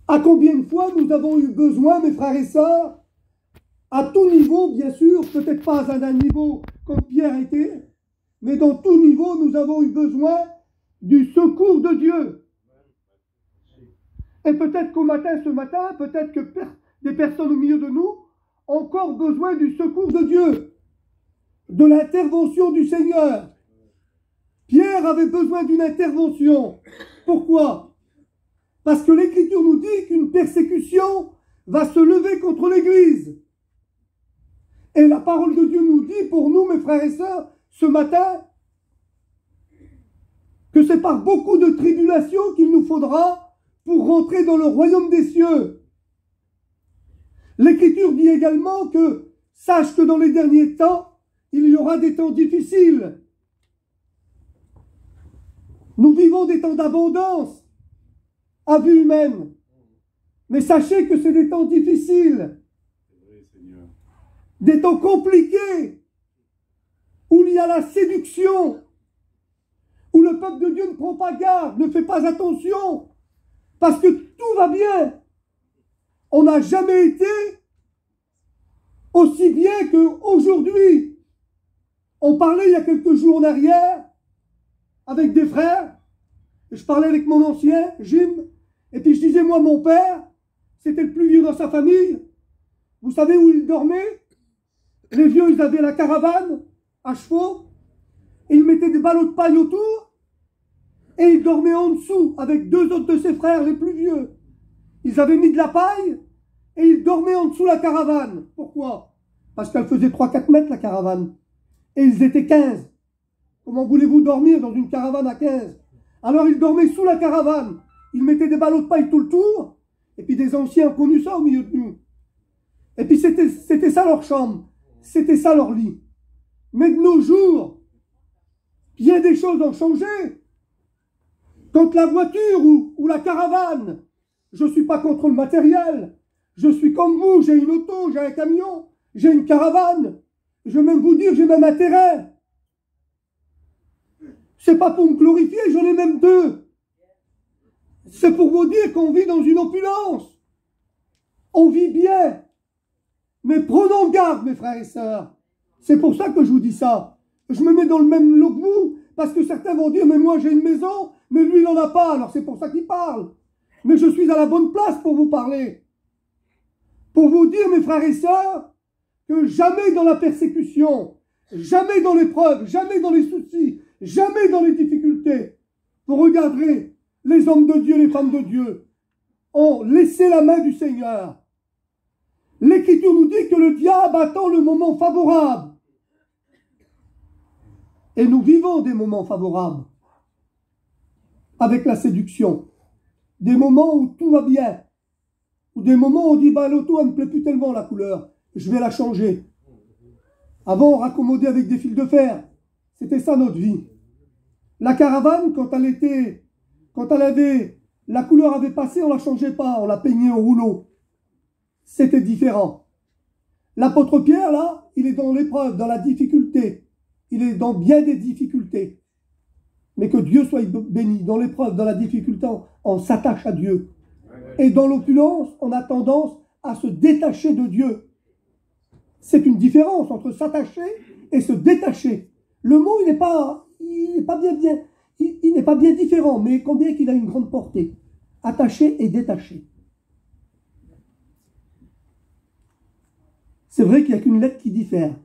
À combien de fois nous avons eu besoin, mes frères et sœurs, à tout niveau, bien sûr, peut-être pas à un niveau comme Pierre était, mais dans tout niveau, nous avons eu besoin du secours de Dieu. Et peut-être ce matin, peut-être que des personnes au milieu de nous ont encore besoin du secours de Dieu, de l'intervention du Seigneur. Pierre avait besoin d'une intervention. Pourquoi? Parce que l'Écriture nous dit qu'une persécution va se lever contre l'Église. Et la parole de Dieu nous dit pour nous, mes frères et sœurs, ce matin, que c'est par beaucoup de tribulations qu'il nous faudra pour rentrer dans le royaume des cieux. L'Écriture dit également que, sache que dans les derniers temps, il y aura des temps difficiles. Nous vivons des temps d'abondance, à vue humaine. Mais sachez que c'est des temps difficiles, des temps compliqués, où il y a la séduction, où le peuple de Dieu ne prend pas garde, ne fait pas attention, parce que tout va bien. On n'a jamais été aussi bien qu'aujourd'hui. On parlait il y a quelques jours en arrière avec des frères, et je parlais avec mon ancien, Jim, et puis je disais, moi, mon père, c'était le plus vieux dans sa famille. Vous savez où il dormait? Les vieux, ils avaient la caravane à chevaux, et ils mettaient des ballots de paille autour, et ils dormaient en dessous avec deux autres de ses frères, les plus vieux. Ils avaient mis de la paille, et ils dormaient en dessous de la caravane. Pourquoi? Parce qu'elle faisait 3-4 mètres, la caravane. Et ils étaient 15. Comment voulez-vous dormir dans une caravane à 15? Alors ils dormaient sous la caravane. Ils mettaient des ballots de paille tout le tour. Et puis des anciens ont connu ça au milieu de nous. Et puis c'était ça leur chambre. C'était ça leur lit. Mais de nos jours, bien des choses ont changé. Quand la voiture ou la caravane, je ne suis pas contre le matériel. Je suis comme vous, j'ai une auto, j'ai un camion, j'ai une caravane. Je vais même vous dire, j'ai même un terrain. C'est pas pour me glorifier, j'en ai même deux. C'est pour vous dire qu'on vit dans une opulence. On vit bien. Mais prenons garde, mes frères et sœurs. C'est pour ça que je vous dis ça. Je me mets dans le même lot que vous, parce que certains vont dire, mais moi j'ai une maison, mais lui il n'en a pas, alors c'est pour ça qu'il parle. Mais je suis à la bonne place pour vous parler. Pour vous dire, mes frères et sœurs, que jamais dans la persécution, jamais dans l'épreuve, jamais dans les soucis, jamais dans les difficultés, vous regarderez, les hommes de Dieu, les femmes de Dieu, ont laissé la main du Seigneur. L'Écriture nous dit que le diable attend le moment favorable. Et nous vivons des moments favorables avec la séduction. Des moments où tout va bien. Ou des moments où on dit, bah, l'auto, elle ne me plaît plus tellement la couleur. Je vais la changer. Avant, on raccommodait avec des fils de fer. C'était ça notre vie. La caravane, quand la couleur avait passé, on ne la changeait pas, on la peignait au rouleau. C'était différent. L'apôtre Pierre, là, il est dans l'épreuve, dans la difficulté. Il est dans bien des difficultés. Mais que Dieu soit béni. Dans l'épreuve, dans la difficulté, on s'attache à Dieu. Et dans l'opulence, on a tendance à se détacher de Dieu. C'est une différence entre s'attacher et se détacher. Le mot, il n'est pas bien différent, mais combien qu'il a une grande portée. Attaché et détaché. C'est vrai qu'il n'y a qu'une lettre qui diffère.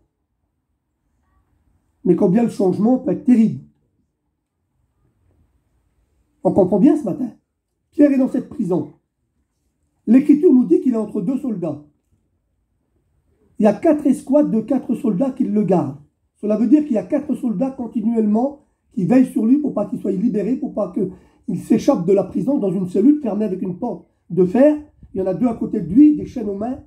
Mais combien le changement peut être terrible. On comprend bien ce matin. Pierre est dans cette prison. L'Écriture nous dit qu'il est entre deux soldats. Il y a 4 escouades de 4 soldats qui le gardent. Cela veut dire qu'il y a 4 soldats continuellement qui veillent sur lui pour pas qu'il soit libéré, pour pas qu'il s'échappe de la prison dans une cellule fermée avec une porte de fer. Il y en a 2 à côté de lui, des chaînes aux mains,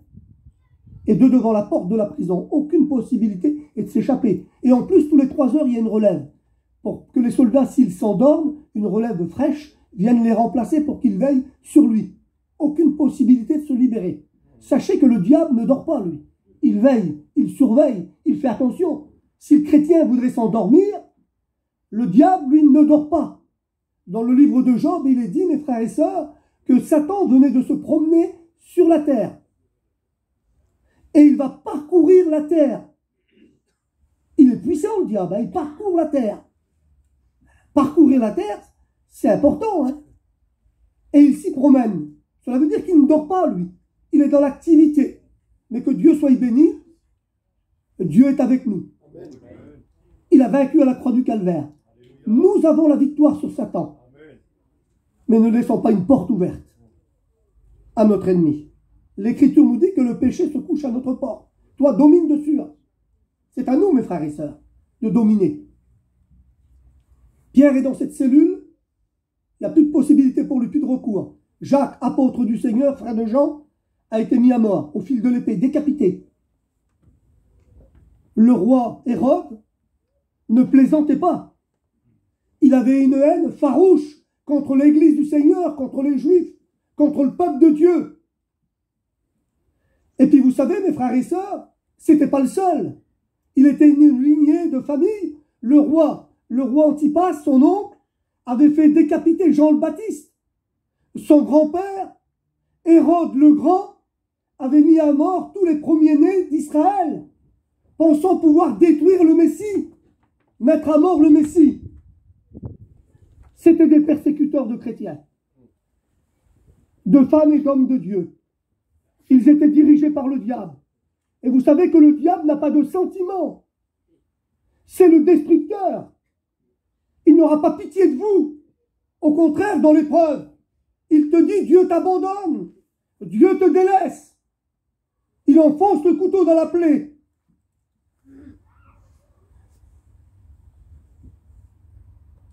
et 2 devant la porte de la prison. Aucune possibilité de s'échapper. Et en plus, tous les 3 heures, il y a une relève. Pour que les soldats, s'ils s'endorment, une relève fraîche vienne les remplacer pour qu'ils veillent sur lui. Aucune possibilité de se libérer. Sachez que le diable ne dort pas, lui. Il veille, il surveille, il fait attention. Si le chrétien voudrait s'endormir, le diable, lui, ne dort pas. Dans le livre de Job, il est dit, mes frères et sœurs, que Satan venait de se promener sur la terre. Et il va parcourir la terre. Il est puissant, le diable, il parcourt la terre. Parcourir la terre, c'est important, hein. Et il s'y promène. Cela veut dire qu'il ne dort pas, lui. Il est dans l'activité. Mais que Dieu soit béni, Dieu est avec nous. Il a vaincu à la croix du Calvaire. Nous avons la victoire sur Satan. Mais ne laissons pas une porte ouverte à notre ennemi. L'Écriture nous dit que le péché se couche à notre porte. Toi, domine dessus. C'est à nous, mes frères et sœurs, de dominer. Pierre est dans cette cellule. Il n'y a plus de possibilité pour lui, plus de recours. Jacques, apôtre du Seigneur, frère de Jean, a été mis à mort au fil de l'épée, décapité. Le roi Hérode ne plaisantait pas. Il avait une haine farouche contre l'Église du Seigneur, contre les Juifs, contre le peuple de Dieu. Et puis vous savez, mes frères et sœurs, c'était pas le seul. Il était une lignée de famille. Le roi Antipas, son oncle, avait fait décapiter Jean le Baptiste. Son grand-père, Hérode le Grand, avait mis à mort tous les premiers-nés d'Israël, pensant pouvoir détruire le Messie, mettre à mort le Messie. C'était des persécuteurs de chrétiens, de femmes et d'hommes de Dieu. Ils étaient dirigés par le diable. Et vous savez que le diable n'a pas de sentiment. C'est le destructeur. Il n'aura pas pitié de vous. Au contraire, dans l'épreuve, il te dit Dieu t'abandonne, Dieu te délaisse. Il enfonce le couteau dans la plaie.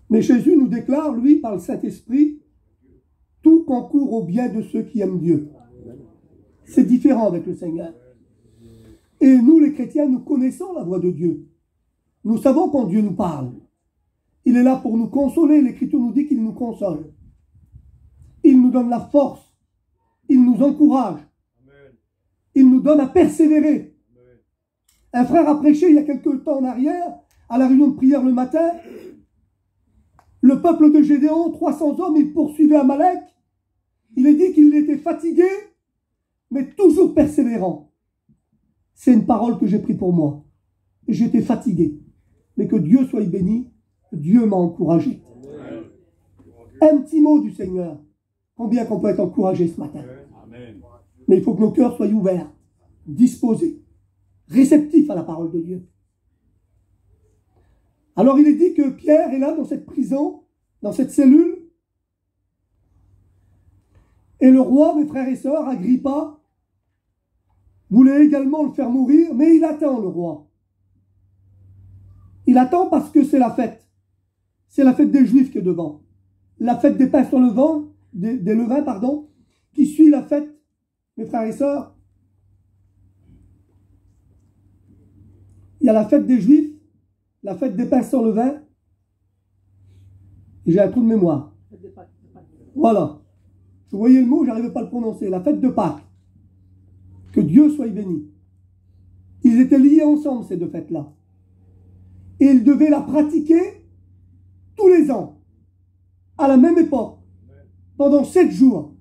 Mais Jésus nous déclare, lui, par le Saint-Esprit, tout concourt au bien de ceux qui aiment Dieu. C'est différent avec le Seigneur. Et nous, les chrétiens, nous connaissons la voix de Dieu. Nous savons quand Dieu nous parle. Il est là pour nous consoler. L'Écriture nous dit qu'il nous console. Il nous donne la force. Il nous encourage. Il nous donne à persévérer. Un frère a prêché il y a quelque temps en arrière, à la réunion de prière le matin. Le peuple de Gédéon, 300 hommes, il poursuivait Amalek. Il est dit qu'il était fatigué, mais toujours persévérant. C'est une parole que j'ai prise pour moi. J'étais fatigué. Mais que Dieu soit béni, Dieu m'a encouragé. Un petit mot du Seigneur. Combien qu'on peut être encouragé ce matin. Mais il faut que nos cœurs soient ouverts, disposés, réceptifs à la parole de Dieu. Alors il est dit que Pierre est là dans cette prison, dans cette cellule. Et le roi, mes frères et sœurs, Agrippa, voulait également le faire mourir, mais il attend, le roi. Il attend parce que c'est la fête. C'est la fête des Juifs qui est devant. La fête des pains sur le vent, des levains, pardon, qui suit la fête, mes frères et sœurs. Il y a la fête des Juifs, la fête des pains sur le vin. J'ai un trou de mémoire. Voilà. Je voyais le mot, je n'arrivais pas à le prononcer. La fête de Pâques. Que Dieu soit béni. Ils étaient liés ensemble, ces deux fêtes-là. Et ils devaient la pratiquer tous les ans, à la même époque, pendant 7 jours.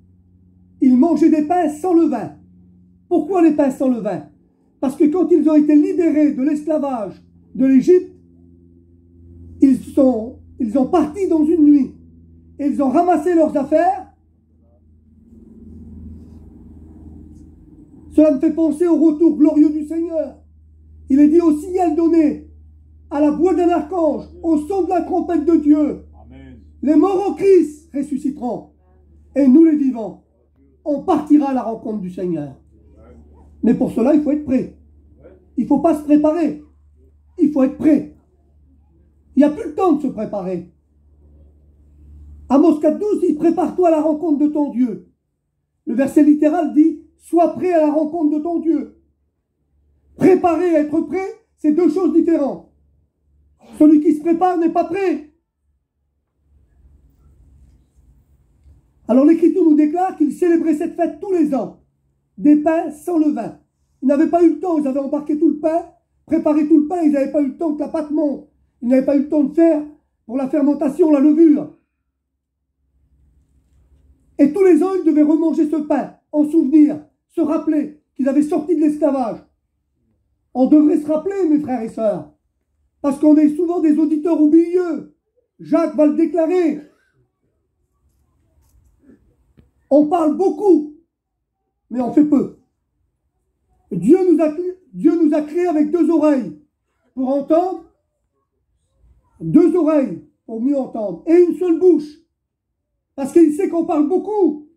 Ils mangeaient des pains sans levain. Pourquoi les pains sans levain? Parce que quand ils ont été libérés de l'esclavage de l'Égypte, ils ont parti dans une nuit. Et ils ont ramassé leurs affaires. Cela me fait penser au retour glorieux du Seigneur. Il est dit au signal donné, à la voix d'un archange, au son de la trompette de Dieu. Amen. Les morts en Christ ressusciteront. Et nous les vivants, on partira à la rencontre du Seigneur. Mais pour cela, il faut être prêt. Il ne faut pas se préparer. Il faut être prêt. Il n'y a plus le temps de se préparer. Amos 4,12 dit, prépare-toi à la rencontre de ton Dieu. Le verset littéral dit, sois prêt à la rencontre de ton Dieu. Préparer et être prêt, c'est deux choses différentes. Celui qui se prépare n'est pas prêt. Alors l'Écriture nous déclare qu'ils célébraient cette fête tous les ans. Des pains sans levain. Ils n'avaient pas eu le temps, ils avaient embarqué tout le pain, préparé tout le pain, ils n'avaient pas eu le temps que la pâte monte. Ils n'avaient pas eu le temps de faire pour la fermentation, la levure. Et tous les ans, ils devaient remanger ce pain, en souvenir, se rappeler qu'ils avaient sorti de l'esclavage. On devrait se rappeler, mes frères et sœurs, parce qu'on est souvent des auditeurs oublieux. Jacques va le déclarer. On parle beaucoup, mais on fait peu. Dieu nous a créés avec deux oreilles pour entendre, deux oreilles pour mieux entendre, et une seule bouche, parce qu'il sait qu'on parle beaucoup.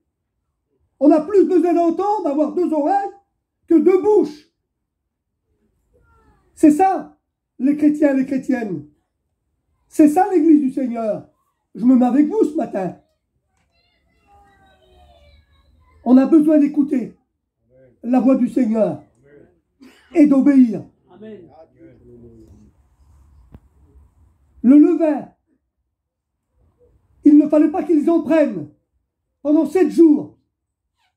On a plus besoin d'entendre, d'avoir deux oreilles, que deux bouches. C'est ça, les chrétiens et les chrétiennes. C'est ça l'église du Seigneur. Je me mets avec vous ce matin. On a besoin d'écouter la voix du Seigneur et d'obéir. Le levain, il ne fallait pas qu'ils en prennent pendant 7 jours.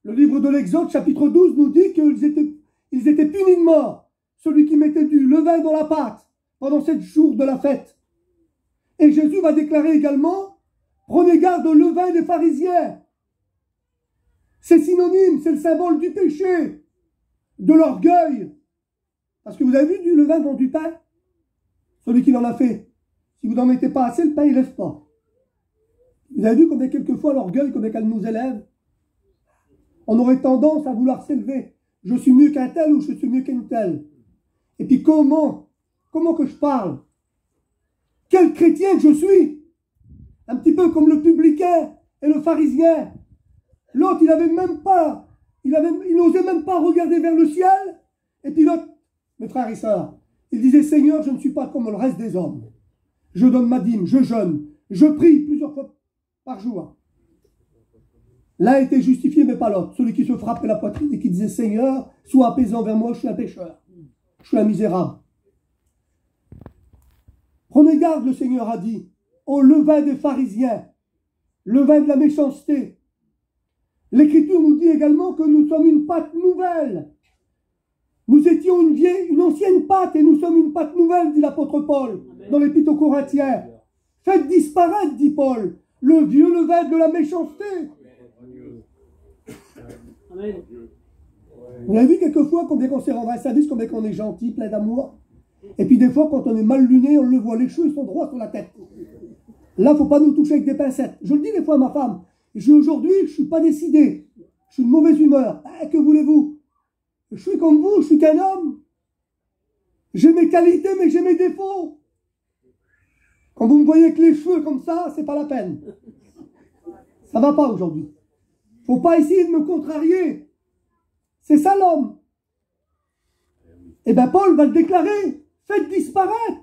Le livre de l'Exode, chapitre 12, nous dit qu'ils étaient punis de mort. Celui qui mettait du levain dans la pâte pendant 7 jours de la fête. Et Jésus va déclarer également, prenez garde au levain des pharisiens. C'est synonyme, c'est le symbole du péché, de l'orgueil. Parce que vous avez vu du levain dans du pain? Celui qui en a fait. Si vous n'en mettez pas assez, le pain il lève pas. Vous avez vu combien quelquefois l'orgueil, combien qu'elle nous élève? On aurait tendance à vouloir s'élever. Je suis mieux qu'un tel ou je suis mieux qu'une telle. Et puis comment que je parle? Quel chrétien que je suis? Un petit peu comme le publicain et le pharisien. L'autre, il n'osait même pas regarder vers le ciel. Et puis l'autre, mes frères et sœurs, il disait, Seigneur, je ne suis pas comme le reste des hommes. Je donne ma dîme, je jeûne, je prie plusieurs fois par jour. L'un était justifié, mais pas l'autre. Celui qui se frappait la poitrine et qui disait, Seigneur, sois apaisant vers moi, je suis un pécheur. Je suis un misérable. Prenez garde, le Seigneur a dit, au levain des pharisiens, levain de la méchanceté. L'Écriture nous dit également que nous sommes une pâte nouvelle. Nous étions une ancienne pâte et nous sommes une pâte nouvelle, dit l'apôtre Paul, dans l'Épître aux Corinthiens. Faites disparaître, dit Paul, le vieux levain de la méchanceté. Amen. Vous avez vu quelquefois combien qu'on s'est rendu un service, combien qu'on est gentil, plein d'amour. Et puis des fois, quand on est mal luné, on le voit, les cheveux ils sont droits sur la tête. Là, il ne faut pas nous toucher avec des pincettes. Je le dis des fois à ma femme. Aujourd'hui, je ne suis pas décidé. Je suis de mauvaise humeur. Que voulez-vous? Je suis comme vous, je suis qu'un homme. J'ai mes qualités, mais j'ai mes défauts. Quand vous me voyez avec les cheveux comme ça, c'est pas la peine. Ça ne va pas aujourd'hui. Il ne faut pas essayer de me contrarier. C'est ça l'homme. Et bien Paul va le déclarer. Faites disparaître.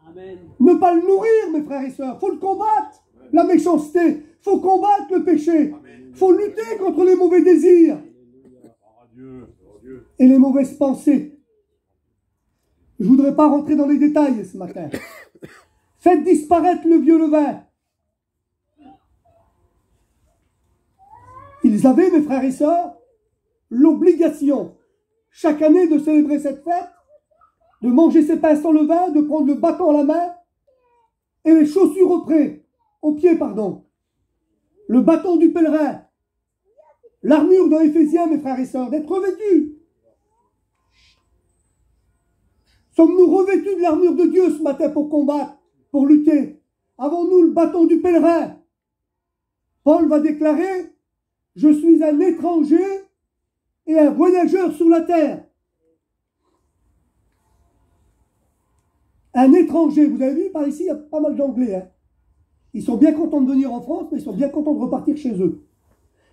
Amen. Ne pas le nourrir, mes frères et sœurs. Il faut le combattre. La méchanceté. Il faut combattre le péché. Il faut lutter contre les mauvais désirs. Et les mauvaises pensées. Je ne voudrais pas rentrer dans les détails ce matin. Faites disparaître le vieux levain. Ils avaient, mes frères et sœurs, l'obligation, chaque année, de célébrer cette fête, de manger ses pains sans levain, de prendre le bâton à la main et les chaussures aux pieds. Le bâton du pèlerin, l'armure dans Éphésiens, mes frères et sœurs, d'être revêtus. Sommes-nous revêtus de l'armure de Dieu ce matin pour combattre, pour lutter? Avons-nous le bâton du pèlerin? Paul va déclarer, je suis un étranger et un voyageur sur la terre. Un étranger, vous avez vu, par ici, il y a pas mal d'Anglais. Hein. Ils sont bien contents de venir en France, mais ils sont bien contents de repartir chez eux.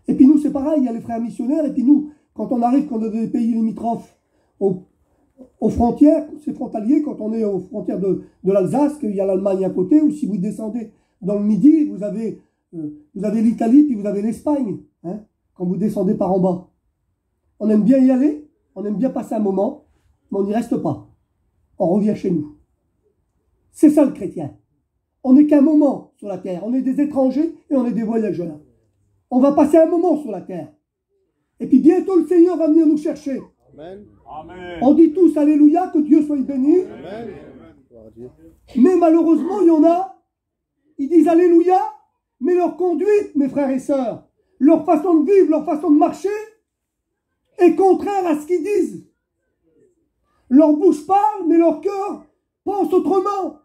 Et puis nous, c'est pareil, il y a les frères missionnaires, et puis nous, quand on arrive, quand on est dans des pays limitrophes, aux frontières, c'est frontalier, quand on est aux frontières de l'Alsace, qu'il y a l'Allemagne à côté, ou si vous descendez dans le Midi, vous avez l'Italie, puis vous avez l'Espagne, hein, quand vous descendez par en bas. On aime bien y aller, on aime bien passer un moment, mais on n'y reste pas. On revient chez nous. C'est ça le chrétien. On n'est qu'un moment sur la terre. On est des étrangers et on est des voyageurs. On va passer un moment sur la terre. Et puis bientôt le Seigneur va venir nous chercher. Amen. On dit tous Alléluia, que Dieu soit béni. Amen. Mais malheureusement, il y en a, ils disent Alléluia, mais leur conduite, mes frères et sœurs, leur façon de vivre, leur façon de marcher est contraire à ce qu'ils disent. Leur bouche parle, mais leur cœur pense autrement.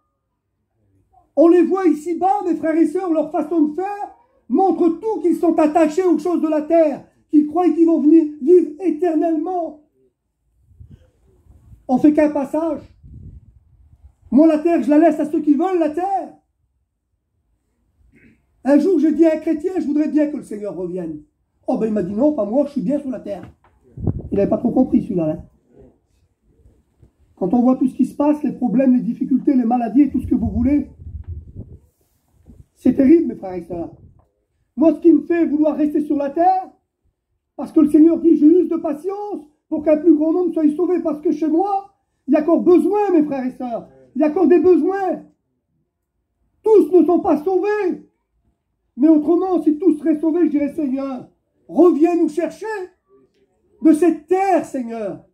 On les voit ici-bas, mes frères et sœurs, leur façon de faire montre tout qu'ils sont attachés aux choses de la terre, qu'ils croient qu'ils vont venir vivre éternellement. On fait qu'un passage. Moi, la terre, je la laisse à ceux qui veulent la terre. Un jour, j'ai dit à un chrétien, je voudrais bien que le Seigneur revienne. Oh ben il m'a dit non, pas moi, je suis bien sur la terre. Il n'avait pas trop compris celui-là. Hein. Quand on voit tout ce qui se passe, les problèmes, les difficultés, les maladies et tout ce que vous voulez, c'est terrible, mes frères et sœurs. Moi, ce qui me fait vouloir rester sur la terre, parce que le Seigneur dit, je use de patience pour qu'un plus grand nombre soit sauvé, parce que chez moi, il y a encore besoin, mes frères et sœurs. Il y a encore des besoins. Tous ne sont pas sauvés. Mais autrement, si tous seraient sauvés, je dirais, Seigneur, reviens nous chercher de cette terre, Seigneur.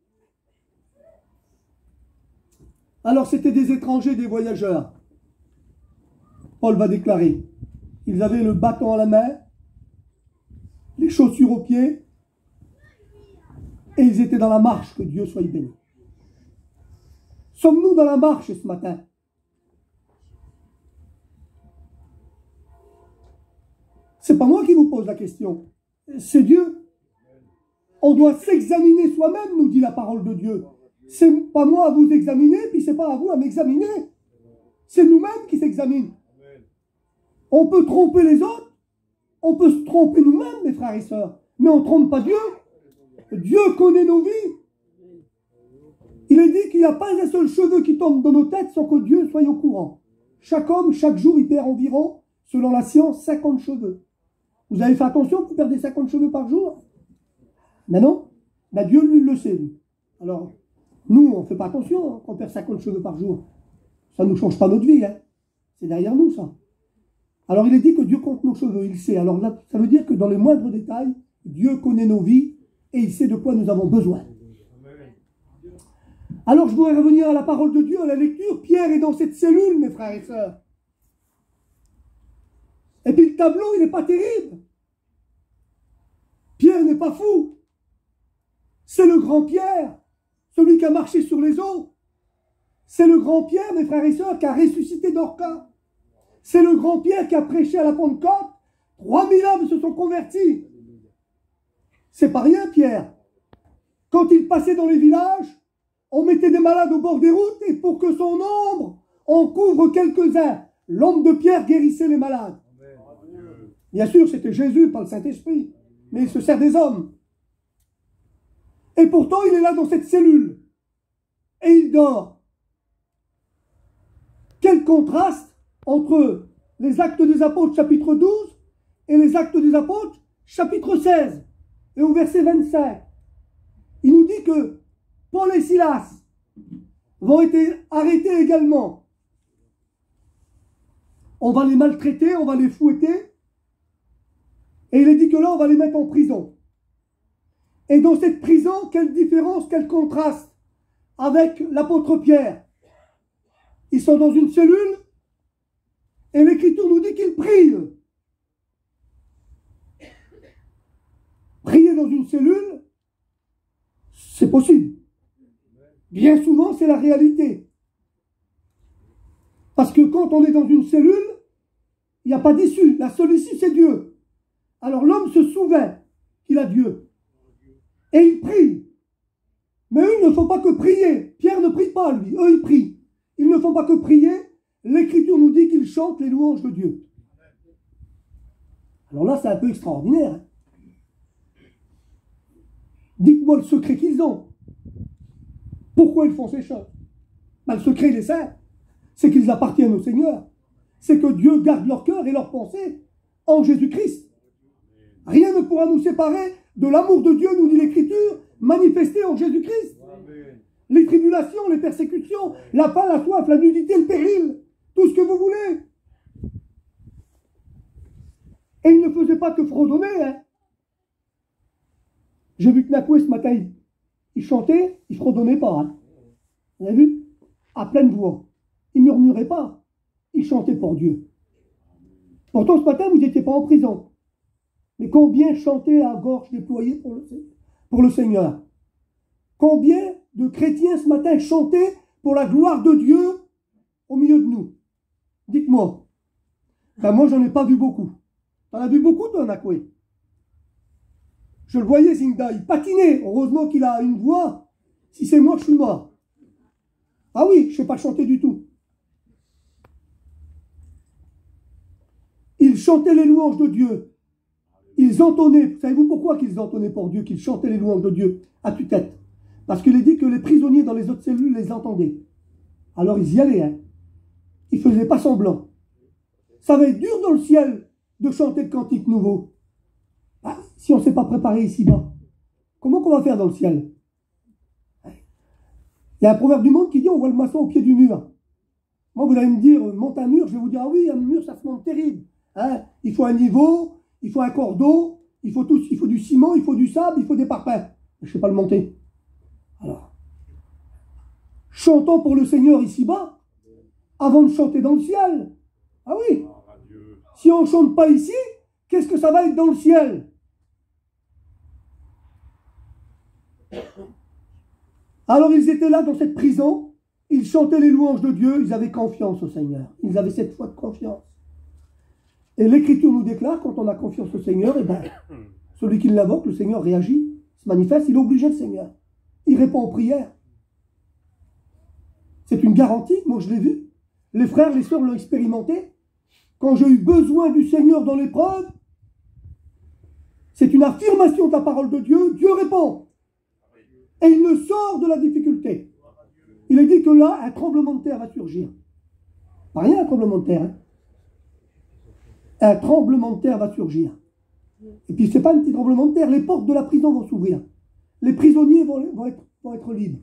Alors, c'était des étrangers, des voyageurs. Paul va déclarer. Ils avaient le bâton à la main, les chaussures aux pieds, et ils étaient dans la marche, que Dieu soit béni. Sommes-nous dans la marche ce matin? C'est pas moi qui vous pose la question, c'est Dieu. On doit s'examiner soi-même, nous dit la parole de Dieu. C'est pas moi à vous examiner, puis c'est pas à vous à m'examiner. C'est nous-mêmes qui s'examinent. On peut tromper les autres, on peut se tromper nous-mêmes, mes frères et sœurs, mais on ne trompe pas Dieu. Dieu connaît nos vies. Il est dit qu'il n'y a pas un seul cheveu qui tombe dans nos têtes sans que Dieu soit au courant. Chaque homme, chaque jour, il perd environ, selon la science, 50 cheveux. Vous avez fait attention, vous perdez 50 cheveux par jour? Mais non, ben Dieu, lui, le sait. Lui. Alors, nous, on ne fait pas attention qu'on perd 50 cheveux par jour. Ça ne nous change pas notre vie. Hein. C'est derrière nous, ça. Alors, il est dit que Dieu compte nos cheveux, il sait. Alors là, ça veut dire que dans les moindres détails, Dieu connaît nos vies et il sait de quoi nous avons besoin. Alors, je voudrais revenir à la parole de Dieu, à la lecture. Pierre est dans cette cellule, mes frères et sœurs. Et puis le tableau, il n'est pas terrible. Pierre n'est pas fou. C'est le grand Pierre, celui qui a marché sur les eaux. C'est le grand Pierre, mes frères et sœurs, qui a ressuscité Dorcas. C'est le grand Pierre qui a prêché à la Pentecôte. 3000 hommes se sont convertis. C'est pas rien, Pierre. Quand il passait dans les villages, on mettait des malades au bord des routes et pour que son ombre en couvre quelques-uns, l'ombre de Pierre guérissait les malades. Bien sûr, c'était Jésus, pas le Saint-Esprit, mais il se sert des hommes. Et pourtant, il est là dans cette cellule. Et il dort. Quel contraste entre les Actes des Apôtres, chapitre 12, et les Actes des Apôtres, chapitre 16, et au verset 25. Il nous dit que Paul et Silas vont être arrêtés également. On va les maltraiter, on va les fouetter, et il est dit que là, on va les mettre en prison. Et dans cette prison, quelle différence, quel contraste avec l'apôtre Pierre. Ils sont dans une cellule, et l'Écriture nous dit qu'ils prient. Prier dans une cellule, c'est possible. Bien souvent, c'est la réalité. Parce que quand on est dans une cellule, il n'y a pas d'issue. La seule issue, c'est Dieu. Alors l'homme se souvient qu'il a Dieu. Et il prie. Mais eux, il ne faut pas que prier. Pierre ne prie pas, lui. Eux, ils prient. Ils ne font pas que prier. L'Écriture nous dit qu'ils chantent les louanges de Dieu. Alors là, c'est un peu extraordinaire. Hein. Dites-moi le secret qu'ils ont. Pourquoi ils font ces choses? Ben, le secret, il est simple. C'est qu'ils appartiennent au Seigneur. C'est que Dieu garde leur cœur et leur pensée en Jésus-Christ. Rien ne pourra nous séparer de l'amour de Dieu, nous dit l'Écriture, manifesté en Jésus-Christ. Les tribulations, les persécutions, la faim, la soif, la nudité, le péril, tout ce que vous voulez. Et ils ne faisaient pas que fredonner. Hein. J'ai vu que Nakoué ce matin, il chantait, il ne fredonnait pas. Hein. Vous avez vu? À pleine voix. Il ne murmurait pas. Il chantait pour Dieu. Pourtant, ce matin, vous n'étiez pas en prison. Mais combien chantaient à gorge déployée pour le Seigneur? Combien de chrétiens ce matin chantaient pour la gloire de Dieu au milieu de nous? Dites-moi. Ben moi, j'en ai pas vu beaucoup. T'en as vu beaucoup, toi, Nakoué? Je le voyais, Zinda, il patinait. Heureusement qu'il a une voix. Si c'est moi, je suis mort. Ah oui, je ne sais pas chanter du tout. Ils chantaient les louanges de Dieu. Ils entonnaient. Savez-vous pourquoi qu'ils entonnaient pour Dieu, qu'ils chantaient les louanges de Dieu à tue-tête? Parce qu'il est dit que les prisonniers dans les autres cellules les entendaient. Alors ils y allaient. Hein. Ils ne faisaient pas semblant. Ça va être dur dans le ciel de chanter le cantique nouveau. Ah, si on ne s'est pas préparé ici-bas, comment qu'on va faire dans le ciel? Il y a un proverbe du monde qui dit on voit le maçon au pied du mur. Moi, vous allez me dire, monte un mur, je vais vous dire, ah oui, un mur, ça se monte terrible. Hein, il faut un niveau, il faut un cordeau, il faut du ciment, il faut du sable, il faut des parpaings. Je ne sais pas le monter. Alors, chantons pour le Seigneur ici-bas, avant de chanter dans le ciel. Ah oui. Si on ne chante pas ici, qu'est-ce que ça va être dans le ciel? Alors ils étaient là dans cette prison, ils chantaient les louanges de Dieu, ils avaient confiance au Seigneur. Ils avaient cette foi de confiance. Et l'Écriture nous déclare, quand on a confiance au Seigneur, eh ben, celui qui l'invoque, le Seigneur réagit, se manifeste, il est obligé le Seigneur. Il répond aux prières. C'est une garantie, moi je l'ai vu. Les frères, les sœurs l'ont expérimenté. Quand j'ai eu besoin du Seigneur dans l'épreuve, c'est une affirmation de la parole de Dieu, Dieu répond. Et il me sort de la difficulté. Il est dit que là, un tremblement de terre va surgir. Pas rien, un tremblement de terre. Hein. Un tremblement de terre va surgir. Et puis, ce n'est pas un petit tremblement de terre. Les portes de la prison vont s'ouvrir. Les prisonniers vont être libres.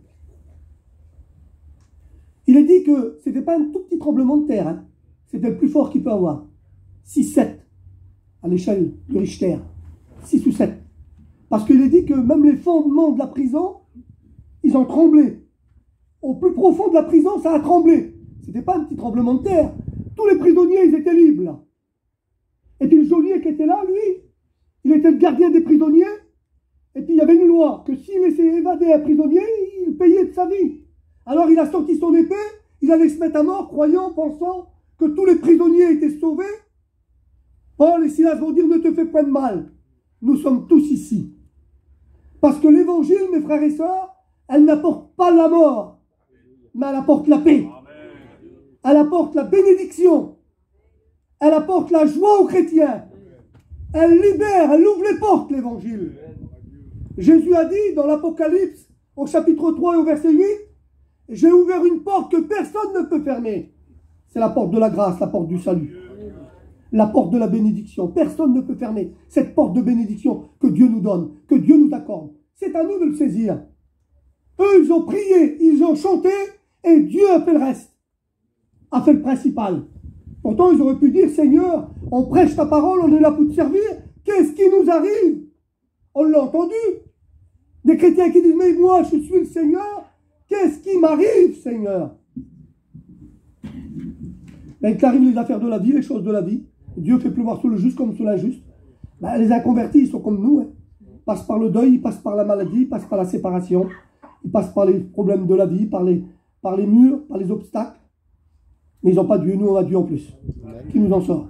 Il est dit que ce n'était pas un tout petit tremblement de terre. Hein. C'était le plus fort qu'il peut avoir. 6-7 à l'échelle de Richter. 6 ou 7. Parce qu'il est dit que même les fondements de la prison, ils ont tremblé. Au plus profond de la prison, ça a tremblé. Ce n'était pas un petit tremblement de terre. Tous les prisonniers, ils étaient libres. Là. Et puis le geôlier qui était là, lui, il était le gardien des prisonniers. Et puis il y avait une loi que s'il laissait évader un prisonnier, il payait de sa vie. Alors il a sorti son épée, il allait se mettre à mort, croyant, pensant que tous les prisonniers étaient sauvés. Paul et Silas vont dire, ne te fais point de mal. Nous sommes tous ici. Parce que l'évangile, mes frères et sœurs, elle n'apporte pas la mort, mais elle apporte la paix. Elle apporte la bénédiction. Elle apporte la joie aux chrétiens. Elle libère, elle ouvre les portes, l'évangile. Jésus a dit dans l'Apocalypse, au chapitre 3 et au verset 8, j'ai ouvert une porte que personne ne peut fermer. C'est la porte de la grâce, la porte du salut. La porte de la bénédiction. Personne ne peut fermer cette porte de bénédiction que Dieu nous donne, que Dieu nous accorde. C'est à nous de le saisir. Eux, ils ont prié, ils ont chanté, et Dieu a fait le reste. A fait le principal. Pourtant, ils auraient pu dire, Seigneur, on prêche ta parole, on est là pour te servir. Qu'est-ce qui nous arrive? On l'a entendu. Des chrétiens qui disent, mais moi, je suis le Seigneur. Qu'est-ce qui m'arrive, Seigneur? Ben, il t'arrive les affaires de la vie, les choses de la vie. Dieu fait pleuvoir sur le juste comme sur l'injuste. Ben, les inconvertis, ils sont comme nous. Hein. Ils passent par le deuil, ils passent par la maladie, ils passent par la séparation. Ils passent par les problèmes de la vie, par les murs, par les obstacles. Mais ils n'ont pas Dieu, nous on a Dieu en plus. Qui nous en sort.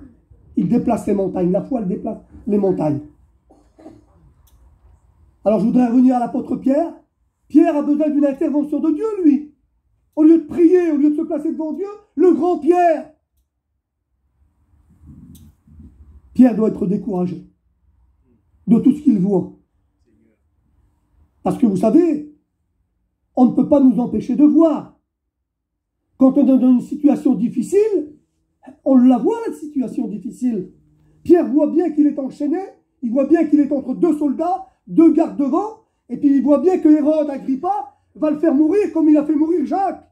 Il déplace les montagnes. La foi, elle déplace les montagnes. Alors je voudrais revenir à l'apôtre Pierre. Pierre a besoin d'une intervention de Dieu, lui. Au lieu de prier, au lieu de se placer devant Dieu, le grand Pierre. Pierre doit être découragé de tout ce qu'il voit. Parce que vous savez, on ne peut pas nous empêcher de voir. Quand on est dans une situation difficile, on la voit, la situation difficile. Pierre voit bien qu'il est enchaîné, il voit bien qu'il est entre deux soldats, deux gardes devant, et puis il voit bien que Hérode Agrippa va le faire mourir comme il a fait mourir Jacques,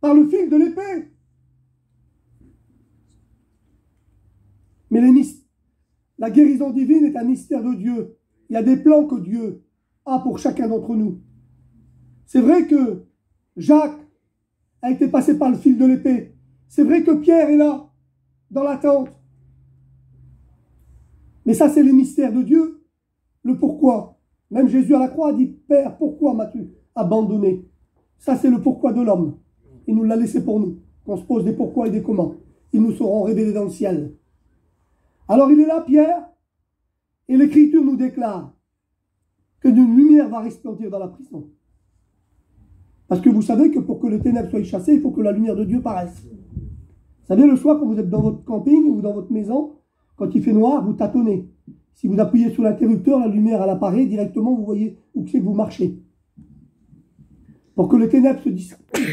par le fil de l'épée. Mais la guérison divine est un mystère de Dieu. Il y a des plans que Dieu a pour chacun d'entre nous. C'est vrai que Jacques a été passé par le fil de l'épée. C'est vrai que Pierre est là, dans la tente. Mais ça, c'est les mystères de Dieu. Le pourquoi. Même Jésus à la croix a dit, Père, pourquoi m'as-tu abandonné? Ça, c'est le pourquoi de l'homme. Il nous l'a laissé pour nous. Qu'on se pose des pourquoi et des comment. Ils nous seront révélés dans le ciel. Alors il est là, Pierre, et l'Écriture nous déclare que une lumière va resplendir dans la prison. Parce que vous savez que pour que les ténèbres soient chassées, il faut que la lumière de Dieu paraisse. Vous savez, le soir, quand vous êtes dans votre camping ou dans votre maison, quand il fait noir, vous tâtonnez. Si vous appuyez sur l'interrupteur, la lumière, elle apparaît directement, vous voyez où c'est que vous marchez. Pour que les ténèbres se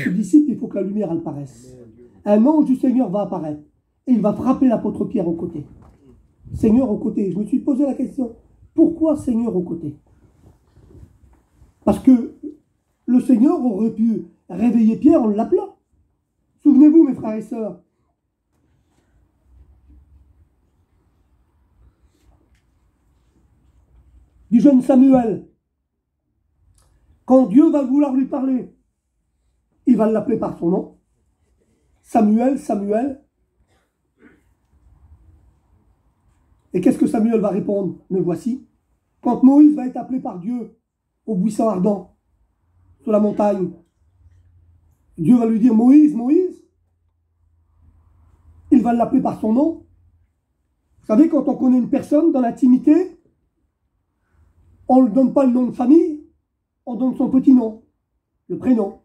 dissipent, il faut que la lumière, elle paraisse. Un ange du Seigneur va apparaître et il va frapper l'apôtre Pierre au côté. Seigneur au côté. Je me suis posé la question, pourquoi Seigneur au côté? Parce que le Seigneur aurait pu réveiller Pierre en l'appelant. Souvenez-vous, mes frères et sœurs, du jeune Samuel. Quand Dieu va vouloir lui parler, il va l'appeler par son nom. Samuel, Samuel. Et qu'est-ce que Samuel va répondre? Me voici. Quand Moïse va être appelé par Dieu au buisson ardent, sur la montagne, Dieu va lui dire Moïse, Moïse. Il va l'appeler par son nom. Vous savez, quand on connaît une personne dans l'intimité, on ne donne pas le nom de famille, on donne son petit nom, le prénom.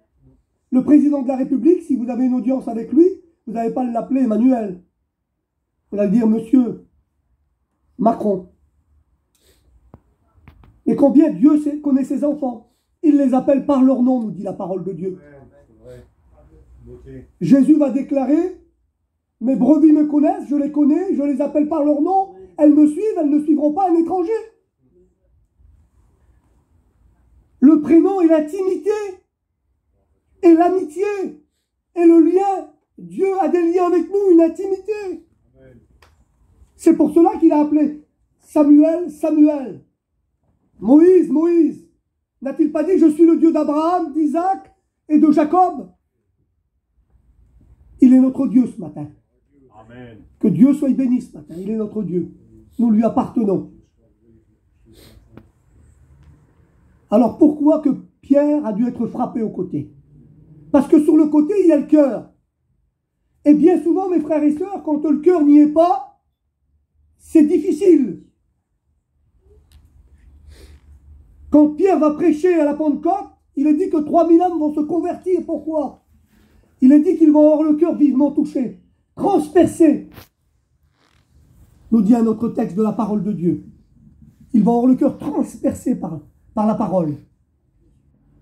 Le président de la République, si vous avez une audience avec lui, vous n'allez pas l'appeler Emmanuel. Vous allez dire Monsieur Macron. Et combien Dieu connaît ses enfants? Il les appelle par leur nom, nous dit la parole de Dieu. Jésus va déclarer, mes brebis me connaissent, je les connais, je les appelle par leur nom, elles me suivent, elles ne suivront pas un étranger. Le prénom et l'intimité, et l'amitié, et le lien. Dieu a des liens avec nous, une intimité. C'est pour cela qu'il a appelé Samuel, Samuel. Moïse, Moïse. N'a-t-il pas dit, je suis le Dieu d'Abraham, d'Isaac et de Jacob? Il est notre Dieu ce matin. Amen. Que Dieu soit béni ce matin. Il est notre Dieu. Nous lui appartenons. Alors pourquoi que Pierre a dû être frappé au côté? Parce que sur le côté, il y a le cœur. Et bien souvent, mes frères et sœurs, quand le cœur n'y est pas, c'est difficile. Quand Pierre va prêcher à la Pentecôte, il est dit que 3000 âmes vont se convertir. Pourquoi? Il est dit qu'ils vont avoir le cœur vivement touché, transpercé. Nous dit un autre texte de la parole de Dieu. Ils vont avoir le cœur transpercé par la parole.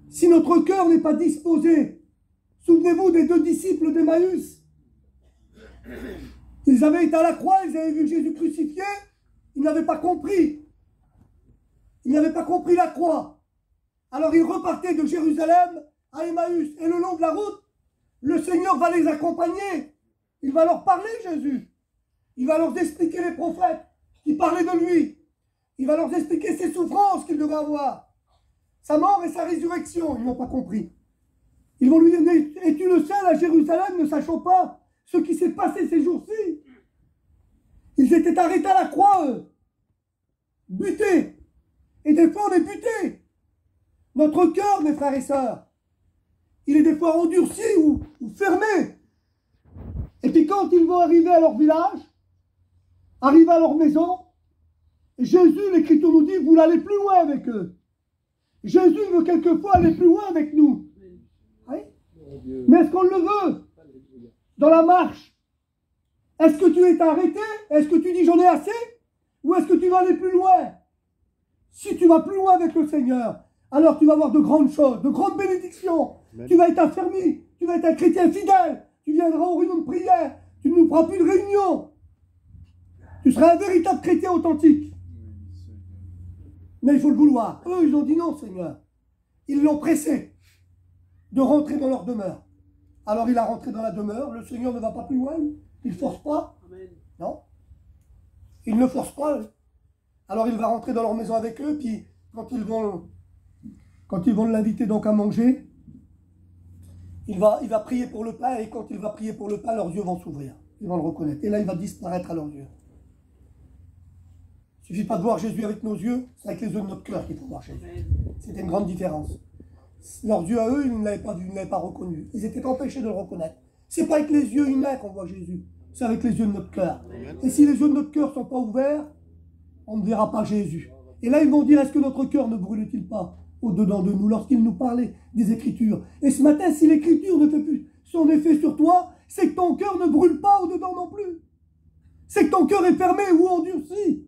Si notre cœur n'est pas disposé, souvenez-vous des 2 disciples d'Emmaüs. Ils avaient été à la croix, ils avaient vu Jésus crucifié, ils n'avaient pas compris. Ils n'avaient pas compris la croix. Alors ils repartaient de Jérusalem à Emmaüs. Et le long de la route, le Seigneur va les accompagner. Il va leur parler, Jésus. Il va leur expliquer les prophètes qui parlaient de lui. Il va leur expliquer ses souffrances qu'il devait avoir. Sa mort et sa résurrection. Ils n'ont pas compris. Ils vont lui dire, es-tu le seul à Jérusalem, ne sachant pas ce qui s'est passé ces jours-ci? Ils étaient arrêtés à la croix, eux. Butés. Et des fois, on est butés. Notre cœur, mes frères et sœurs, il est des fois endurci ou fermé. Et puis quand ils vont arriver à leur village, arriver à leur maison, Jésus, l'Écriture nous dit, vous voulez aller plus loin avec eux. Jésus veut quelquefois aller plus loin avec nous. Oui? Mais est-ce qu'on le veut? Dans la marche, est-ce que tu es arrêté? Est-ce que tu dis j'en ai assez? Ou est-ce que tu vas aller plus loin? Si tu vas plus loin avec le Seigneur, alors tu vas avoir de grandes choses, de grandes bénédictions. Amen. Tu vas être affermi, tu vas être un chrétien fidèle. Tu viendras aux réunions de prière, tu ne nous feras plus de réunion. Tu seras un véritable chrétien authentique. Mais il faut le vouloir. Eux, ils ont dit non, Seigneur. Ils l'ont pressé de rentrer dans leur demeure. Alors il a rentré dans la demeure, le Seigneur ne va pas plus loin, il ne force pas. Amen. Non. Il ne force pas. Alors il va rentrer dans leur maison avec eux, puis quand ils vont l'inviter donc à manger, il va prier pour le pain, et quand il va prier pour le pain, leurs yeux vont s'ouvrir. Ils vont le reconnaître. Et là, il va disparaître à leurs yeux. Il ne suffit pas de voir Jésus avec nos yeux, c'est avec les yeux de notre cœur qu'il faut voir Jésus. C'était une grande différence. Leurs yeux à eux, ils ne l'avaient pas vu, ils ne l'avaient pas reconnu. Ils étaient empêchés de le reconnaître. Ce n'est pas avec les yeux humains qu'on voit Jésus, c'est avec les yeux de notre cœur. Et si les yeux de notre cœur ne sont pas ouverts, on ne verra pas Jésus. Et là, ils vont dire, est-ce que notre cœur ne brûle-t-il pas au-dedans de nous lorsqu'il nous parlait des Écritures? Et ce matin, si l'Écriture ne fait plus son effet sur toi, c'est que ton cœur ne brûle pas au-dedans non plus. C'est que ton cœur est fermé ou endurci.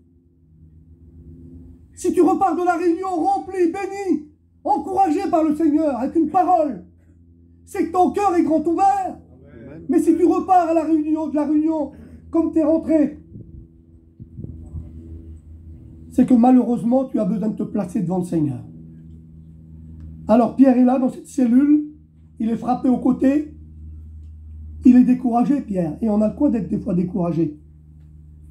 Si tu repars de la réunion rempli, béni, encouragé par le Seigneur avec une parole, c'est que ton cœur est grand ouvert. Amen. Mais si tu repars à la réunion comme tu es rentré, c'est que malheureusement tu as besoin de te placer devant le Seigneur. Alors Pierre est là dans cette cellule, il est frappé au côté, il est découragé Pierre, et on a le quoi d'être des fois découragé.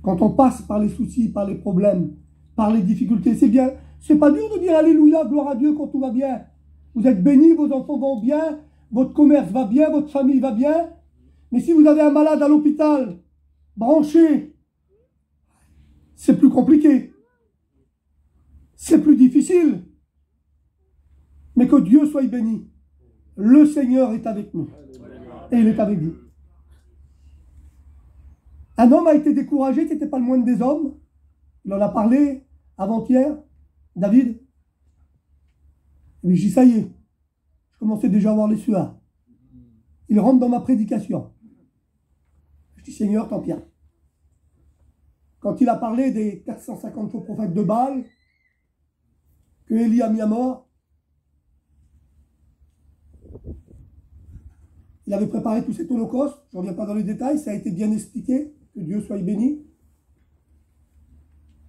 Quand on passe par les soucis, par les problèmes, par les difficultés, c'est bien. C'est pas dur de dire Alléluia, gloire à Dieu quand tout va bien. Vous êtes bénis, vos enfants vont bien, votre commerce va bien, votre famille va bien. Mais si vous avez un malade à l'hôpital, branché, c'est plus compliqué. C'est plus difficile. Mais que Dieu soit béni. Le Seigneur est avec nous. Et il est avec vous. Un homme a été découragé, qui n'était pas le moindre des hommes. Il en a parlé avant-hier, David. Et je dis, ça y est, je commençais déjà à avoir les sueurs. Il rentre dans ma prédication. Je dis, Seigneur, tant pis. Quand il a parlé des 450 faux prophètes de Baal, que Élie a mis à mort, il avait préparé tout cet holocauste, je ne reviens pas dans les détails, ça a été bien expliqué, que Dieu soit béni.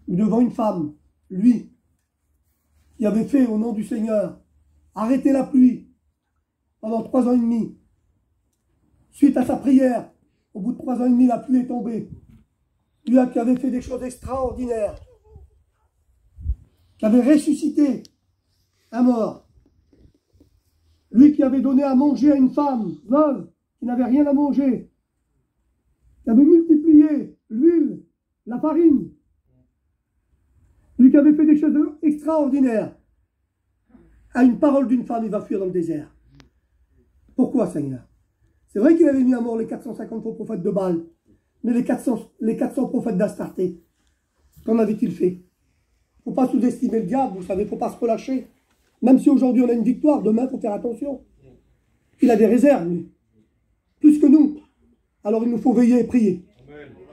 Devant une femme, lui, qui avait fait au nom du Seigneur arrêter la pluie pendant 3 ans et demi. Suite à sa prière, au bout de 3 ans et demi, la pluie est tombée. Lui qui avait fait des choses extraordinaires, qui avait ressuscité un mort. Lui qui avait donné à manger à une femme veuve qui n'avait rien à manger, qui avait multiplié l'huile, la farine. Lui qui avait fait des choses extraordinaires, à une parole d'une femme, il va fuir dans le désert. Pourquoi, Seigneur? C'est vrai qu'il avait mis à mort les 450 faux prophètes de Baal, mais les 400 prophètes d'Astarté, qu'en avait-il fait? Il ne faut pas sous-estimer le diable, vous savez, il ne faut pas se relâcher. Même si aujourd'hui on a une victoire, demain il faut faire attention. Il a des réserves, lui. Plus que nous. Alors il nous faut veiller et prier.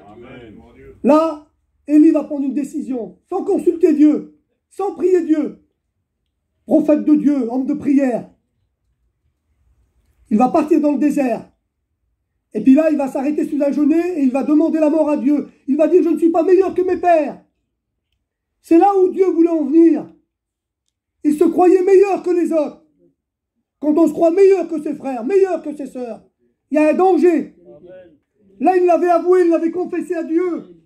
Amen. Là, Élie va prendre une décision, sans consulter Dieu, sans prier Dieu. Prophète de Dieu, homme de prière. Il va partir dans le désert. Et puis là, il va s'arrêter sous un genêt et il va demander la mort à Dieu. Il va dire, je ne suis pas meilleur que mes pères. C'est là où Dieu voulait en venir. Il se croyait meilleur que les autres. Quand on se croit meilleur que ses frères, meilleur que ses sœurs, il y a un danger. Là, il l'avait avoué, il l'avait confessé à Dieu.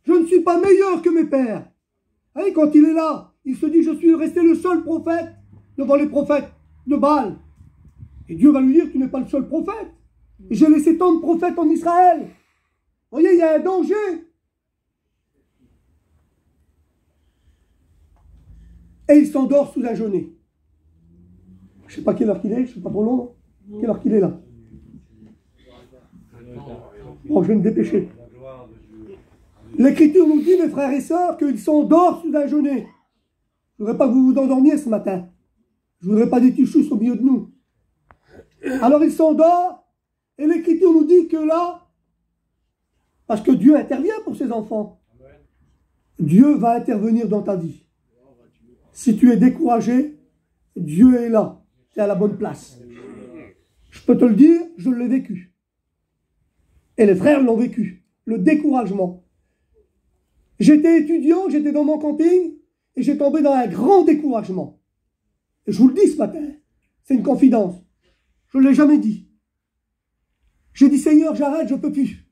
Je ne suis pas meilleur que mes pères. Et quand il est là, il se dit, je suis resté le seul prophète devant les prophètes de Baal. Et Dieu va lui dire, tu n'es pas le seul prophète. J'ai laissé tant de prophètes en Israël. Vous voyez, il y a un danger. Et il s'endort sous un genêt. Je ne sais pas quelle heure qu'il est, je ne suis pas trop long. Quelle heure qu'il est là? Bon, je vais me dépêcher. L'Écriture nous dit, mes frères et sœurs, qu'ils s'endorment sous un genêt. Je ne voudrais pas que vous vous endormiez ce matin. Je ne voudrais pas des tichus au milieu de nous. Alors il s'endort, et l'Écriture nous dit que là, parce que Dieu intervient pour ses enfants, Dieu va intervenir dans ta vie. Si tu es découragé, Dieu est là. Tu es à la bonne place. Je peux te le dire, je l'ai vécu. Et les frères l'ont vécu. Le découragement. J'étais étudiant, j'étais dans mon camping, et j'ai tombé dans un grand découragement. Et je vous le dis ce matin, c'est une confidence. Je ne l'ai jamais dit. J'ai dit, Seigneur, j'arrête, je ne peux plus.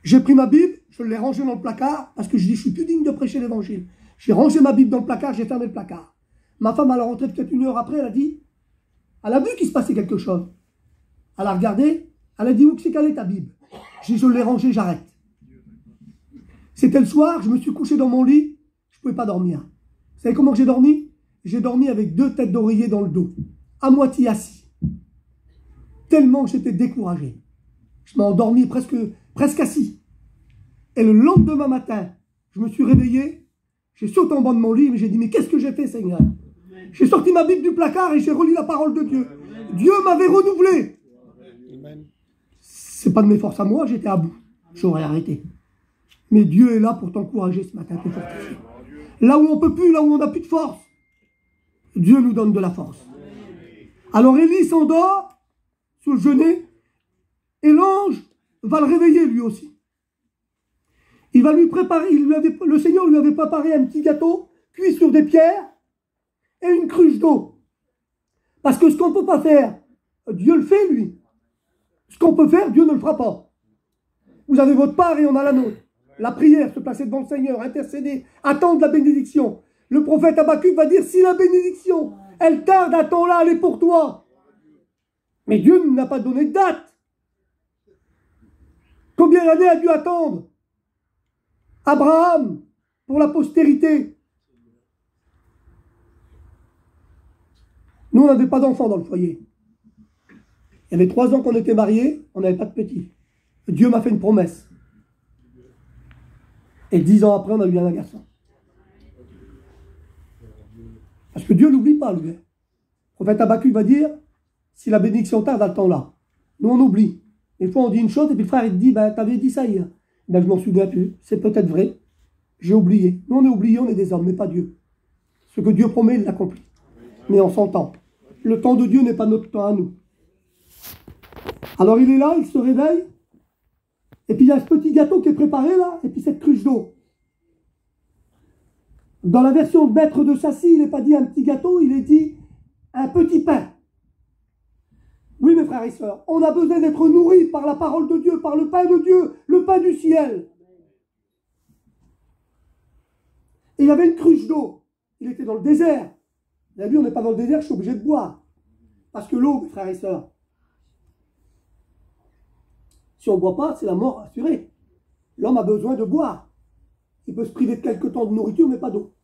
J'ai pris ma Bible, je l'ai rangée dans le placard, parce que je dis, je suis plus digne de prêcher l'évangile. J'ai rangé ma Bible dans le placard, j'ai fermé le placard. Ma femme, elle est rentrée peut-être 1 heure après, elle a dit, elle a vu qu'il se passait quelque chose. Elle a regardé, elle a dit, où c'est qu'elle est ta Bible? J'ai dit, je l'ai rangée, j'arrête. C'était le soir, je me suis couché dans mon lit, je ne pouvais pas dormir. Vous savez comment j'ai dormi? J'ai dormi avec 2 têtes d'oreiller dans le dos, à moitié assis. Tellement que j'étais découragé. Je m'en endormi presque assis. Et le lendemain matin, je me suis réveillé, j'ai sauté en bas de mon lit, mais j'ai dit, mais qu'est-ce que j'ai fait, Seigneur? J'ai sorti ma Bible du placard et j'ai relu la parole de Dieu. Dieu m'avait renouvelé. C'est pas de mes forces à moi, j'étais à bout. J'aurais arrêté. Mais Dieu est là pour t'encourager ce matin, te fortifier. Là où on peut plus, là où on n'a plus de force, Dieu nous donne de la force. Alors Élie s'endort sous le genêt et l'ange va le réveiller lui aussi. Il va lui préparer, le Seigneur lui avait préparé un petit gâteau cuit sur des pierres et une cruche d'eau. Parce que ce qu'on ne peut pas faire, Dieu le fait lui. Ce qu'on peut faire, Dieu ne le fera pas. Vous avez votre part et on a la nôtre. La prière, se placer devant le Seigneur, intercéder, attendre la bénédiction. Le prophète Habakkuk va dire, si la bénédiction, elle tarde, attends-la, elle est pour toi. Mais Dieu n'a pas donné de date. Combien d'années a dû attendre Abraham pour la postérité? Nous, on n'avait pas d'enfants dans le foyer. Il y avait 3 ans qu'on était mariés, on n'avait pas de petits. Dieu m'a fait une promesse. Et 10 ans après, on a eu un garçon. Parce que Dieu n'oublie pas, lui. Le prophète Habakkuk va dire, si la bénédiction tarde, attends-là. Nous, on oublie. Des fois, on dit une chose, et puis le frère, il te dit, ben, t'avais dit ça hier. Ben, je m'en souviens plus. C'est peut-être vrai. J'ai oublié. Nous, on est oubliés, on est des hommes, mais pas Dieu. Ce que Dieu promet, il l'accomplit. Mais on s'entend. Le temps de Dieu n'est pas notre temps à nous. Alors, il est là, il se réveille. Et puis, il y a ce petit gâteau qui est préparé, là, et puis cette cruche d'eau. Dans la version maître de Sassy, il n'est pas dit un petit gâteau, il est dit un petit pain. Oui, mes frères et sœurs, on a besoin d'être nourris par la parole de Dieu, par le pain de Dieu, le pain du ciel. Et il y avait une cruche d'eau. Il était dans le désert. Vous avez vu, on n'est pas dans le désert, je suis obligé de boire. Parce que l'eau, mes frères et sœurs, si on ne boit pas, c'est la mort assurée. L'homme a besoin de boire. Il peut se priver de quelque temps de nourriture, mais pas d'eau.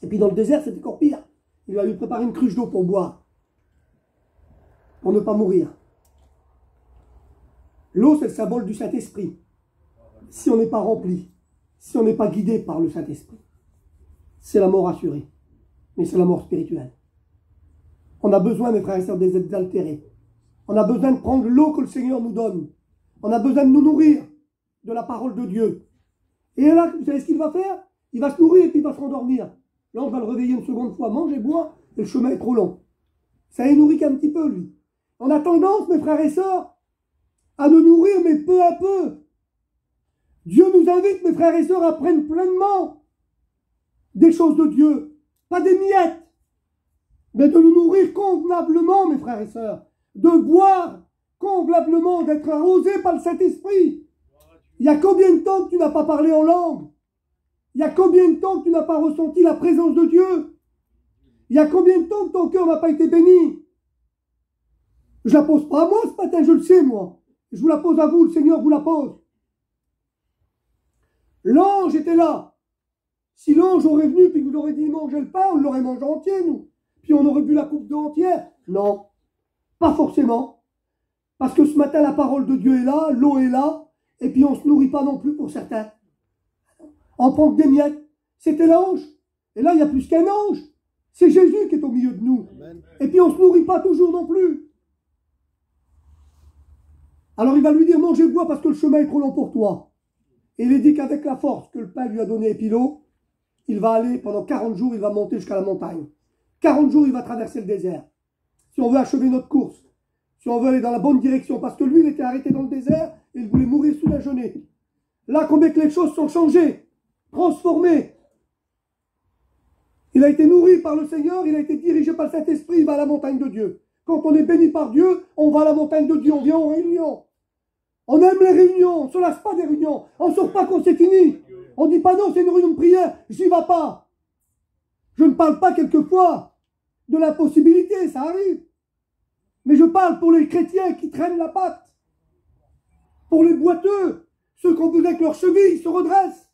Et puis dans le désert, c'est encore pire. Il va lui préparer une cruche d'eau pour boire. Pour ne pas mourir. L'eau, c'est le symbole du Saint-Esprit. Si on n'est pas rempli, si on n'est pas guidé par le Saint-Esprit, c'est la mort assurée. Mais c'est la mort spirituelle. On a besoin, mes frères et sœurs, d'être altérés. On a besoin de prendre l'eau que le Seigneur nous donne. On a besoin de nous nourrir de la parole de Dieu. Et là, vous savez ce qu'il va faire? Il va se nourrir et puis il va se rendormir. L'ange va le réveiller une seconde fois. Mange et bois, et le chemin est trop long. Ça ne nourrit qu'un petit peu, lui. On a tendance, mes frères et sœurs, à nous nourrir, mais peu à peu. Dieu nous invite, mes frères et sœurs, à prendre pleinement des choses de Dieu. Pas des miettes, mais de nous nourrir convenablement, mes frères et sœurs. De boire convenablement, d'être arrosé par le Saint-Esprit. Il y a combien de temps que tu n'as pas parlé en langue? Il y a combien de temps que tu n'as pas ressenti la présence de Dieu? Il y a combien de temps que ton cœur n'a pas été béni? Je ne la pose pas à moi ce matin, je le sais moi. Je vous la pose à vous, le Seigneur vous la pose. L'ange était là. Si l'ange aurait venu puis que vous aurez dit mangez le pain, on l'aurait mangé entier, nous. Puis on aurait bu la coupe d'eau entière. Non, pas forcément. Parce que ce matin, la parole de Dieu est là, l'eau est là, et puis on ne se nourrit pas non plus pour certains. On prend que des miettes. C'était l'ange. Et là, il y a plus qu'un ange. C'est Jésus qui est au milieu de nous. Amen. Et puis on ne se nourrit pas toujours non plus. Alors il va lui dire, mange et bois parce que le chemin est trop long pour toi. Et il est dit qu'avec la force que le pain lui a donnée et puis l'eau, il va aller pendant 40 jours, il va monter jusqu'à la montagne. 40 jours, il va traverser le désert. Si on veut achever notre course, si on veut aller dans la bonne direction, parce que lui, il était arrêté dans le désert et il voulait mourir sous la genêt. Là, combien que les choses sont changées, transformées. Il a été nourri par le Seigneur, il a été dirigé par le Saint-Esprit, il va à la montagne de Dieu. Quand on est béni par Dieu, on va à la montagne de Dieu, on vient aux réunions. On aime les réunions, on ne se lasse pas des réunions, on ne sort pas quand c'est fini. On ne dit pas non, c'est une réunion de prière, j'y vais pas. Je ne parle pas quelquefois de l'impossibilité, ça arrive. Mais je parle pour les chrétiens qui traînent la patte. Pour les boiteux, ceux qui ont besoin que leurs chevilles se redressent.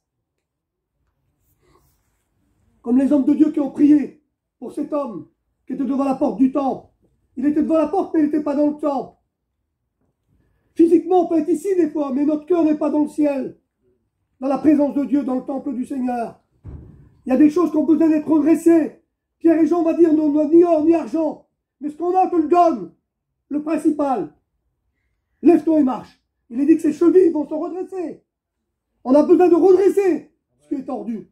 Comme les hommes de Dieu qui ont prié pour cet homme qui était devant la porte du temple. Il était devant la porte, mais il n'était pas dans le temple. Physiquement, on peut être ici des fois, mais notre cœur n'est pas dans le ciel, dans la présence de Dieu, dans le temple du Seigneur. Il y a des choses qui ont besoin d'être redressées. Pierre et Jean vont dire, non, non, ni or, ni argent, mais ce qu'on a, te le donne. Le principal. Lève-toi et marche. Il est dit que ses chevilles vont se redresser. On a besoin de redresser ce qui est tordu.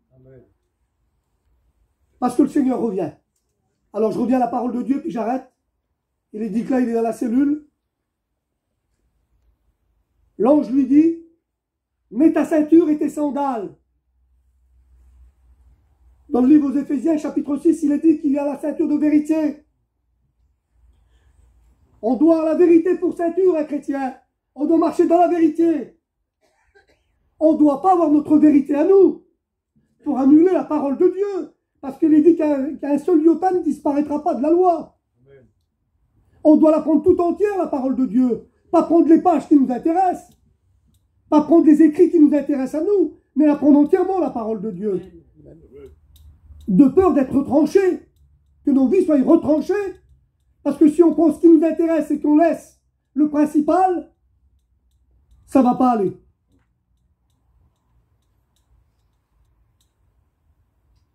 Parce que le Seigneur revient. Alors je reviens à la parole de Dieu, puis j'arrête. Il est dit que là, il est dans la cellule. L'ange lui dit, mets ta ceinture et tes sandales. Dans le livre aux Éphésiens, chapitre 6, il est dit qu'il y a la ceinture de vérité. On doit avoir la vérité pour ceinture, un chrétien. On doit marcher dans la vérité. On ne doit pas avoir notre vérité à nous pour annuler la parole de Dieu. Parce qu'il est dit qu'un seul iota ne disparaîtra pas de la loi. Amen. On doit la prendre tout entière, la parole de Dieu. Pas prendre les pages qui nous intéressent. Pas prendre les écrits qui nous intéressent à nous. Mais la prendre entièrement, la parole de Dieu. Amen. De peur d'être retranchés. Que nos vies soient retranchées. Parce que si on prend ce qui nous intéresse et qu'on laisse le principal, ça ne va pas aller.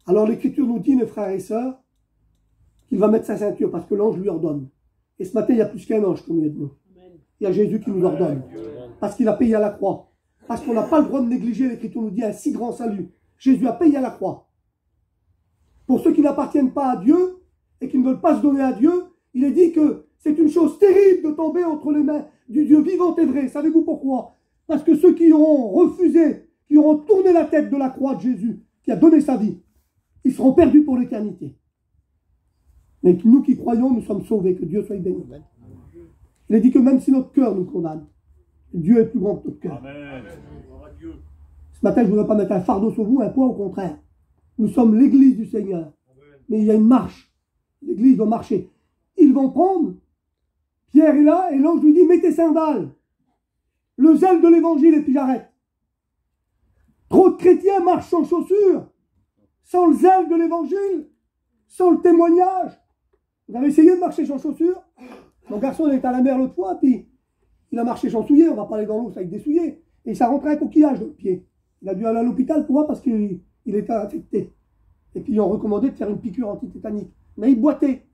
Alors l'Écriture nous dit, mes frères et sœurs, qu'il va mettre sa ceinture parce que l'ange lui ordonne. Et ce matin, il y a plus qu'un ange comme il y a de nous. Il y a Jésus qui nous l'ordonne. Parce qu'il a payé à la croix. Parce qu'on n'a pas le droit de négliger, l'Écriture nous dit, un si grand salut. Jésus a payé à la croix. Pour ceux qui n'appartiennent pas à Dieu et qui ne veulent pas se donner à Dieu, il est dit que c'est une chose terrible de tomber entre les mains du Dieu vivant et vrai. Savez-vous pourquoi? Parce que ceux qui auront refusé, qui auront tourné la tête de la croix de Jésus, qui a donné sa vie, ils seront perdus pour l'éternité. Mais nous qui croyons, nous sommes sauvés, que Dieu soit béni. Il est dit que même si notre cœur nous condamne, Dieu est plus grand que notre cœur. Amen. Ce matin, je ne voudrais pas mettre un fardeau sur vous, un poids au contraire. Nous sommes l'église du Seigneur. Mais il y a une marche. L'église doit marcher. Ils vont prendre. Pierre est là et l'ange lui dit, mets tes sandales. Le zèle de l'évangile, et puis j'arrête. Trop de chrétiens marchent sans chaussures, sans le zèle de l'évangile, sans le témoignage. Vous avez essayé de marcher sans chaussures? Mon garçon il était à la mer l'autre fois, puis il a marché sans souliers, on va pas aller dans l'eau avec des souliers, et ça rentrait un coquillage dans le pied. Il a dû aller à l'hôpital pour voir parce qu'il était infecté. Et puis ils ont recommandé de faire une piqûre antitétanique. Mais il boitait.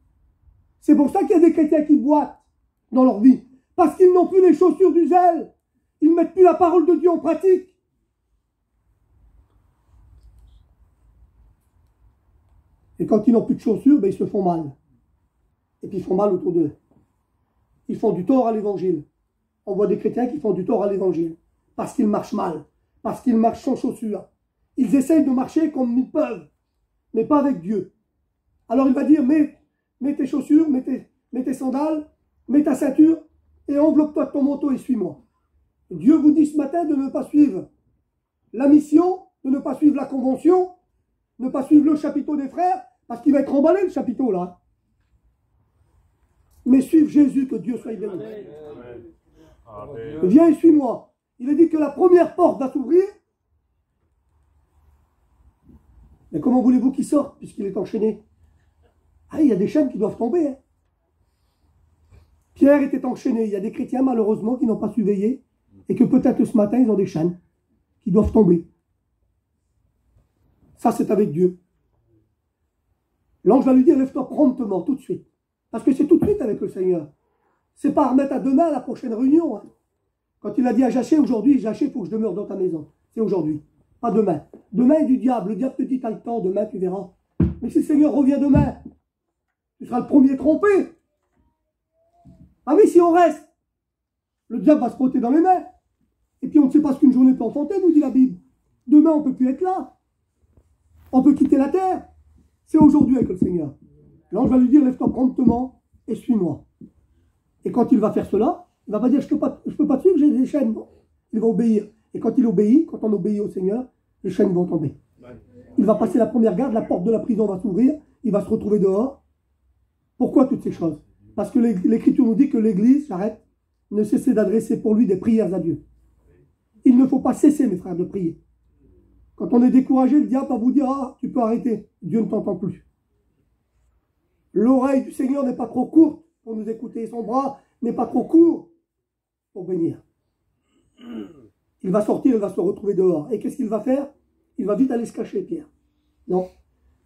C'est pour ça qu'il y a des chrétiens qui boitent dans leur vie. Parce qu'ils n'ont plus les chaussures du zèle. Ils ne mettent plus la parole de Dieu en pratique. Et quand ils n'ont plus de chaussures, ben ils se font mal. Et puis ils font mal autour d'eux. Ils font du tort à l'évangile. On voit des chrétiens qui font du tort à l'évangile. Parce qu'ils marchent mal. Parce qu'ils marchent sans chaussures. Ils essayent de marcher comme ils peuvent. Mais pas avec Dieu. Alors il va dire, mets tes chaussures, mets tes sandales, mets ta ceinture, et enveloppe-toi de ton manteau et suis-moi. Dieu vous dit ce matin de ne pas suivre la mission, de ne pas suivre la convention, de ne pas suivre le chapiteau des frères, parce qu'il va être emballé le chapiteau là. Mais suivre Jésus, que Dieu soit béni. Viens et suis-moi. Il est dit que la première porte va s'ouvrir. Mais comment voulez-vous qu'il sorte, puisqu'il est enchaîné? Ah, il y a des chaînes qui doivent tomber. Hein. Pierre était enchaîné. Il y a des chrétiens, malheureusement, qui n'ont pas su veiller, et que peut-être ce matin, ils ont des chaînes qui doivent tomber. Ça, c'est avec Dieu. L'ange va lui dire, lève-toi promptement, tout de suite. Parce que c'est tout de suite avec le Seigneur. C'est pas à remettre à demain la prochaine réunion. Hein. Quand il a dit à Jachée, aujourd'hui, Jachée, il faut que je demeure dans ta maison. C'est aujourd'hui, pas demain. Demain est du diable. Le diable te dit, t'as le temps, demain, tu verras. Mais si le Seigneur revient demain, tu seras le premier trompé. Ah oui, si on reste, le diable va se frotter dans les mains. Et puis on ne sait pas ce qu'une journée peut enfanter, nous dit la Bible. Demain, on ne peut plus être là. On peut quitter la terre. C'est aujourd'hui avec le Seigneur. L'ange va lui dire, lève-toi promptement et suis-moi. Et quand il va faire cela, il va pas dire, je ne peux pas te suivre, j'ai des chaînes. Bon. Il va obéir. Et quand il obéit, quand on obéit au Seigneur, les chaînes vont tomber. Il va passer la première garde, la porte de la prison va s'ouvrir, il va se retrouver dehors. Pourquoi toutes ces choses? Parce que l'Écriture nous dit que l'Église, j'arrête, ne cessait d'adresser pour lui des prières à Dieu. Il ne faut pas cesser, mes frères, de prier. Quand on est découragé, le diable va vous dire, ah, tu peux arrêter, Dieu ne t'entend plus. L'oreille du Seigneur n'est pas trop courte pour nous écouter, son bras n'est pas trop court pour bénir. Il va sortir, il va se retrouver dehors. Et qu'est-ce qu'il va faire? Il va vite aller se cacher, Pierre. Non.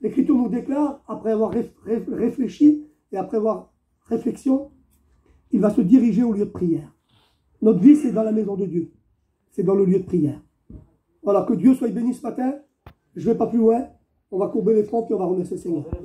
L'Écriture nous déclare, après avoir réfléchi et après avoir réflexion, il va se diriger au lieu de prière. Notre vie, c'est dans la maison de Dieu. C'est dans le lieu de prière. Voilà, que Dieu soit béni ce matin. Je ne vais pas plus loin. On va courber les fronts puis on va remercier le Seigneur.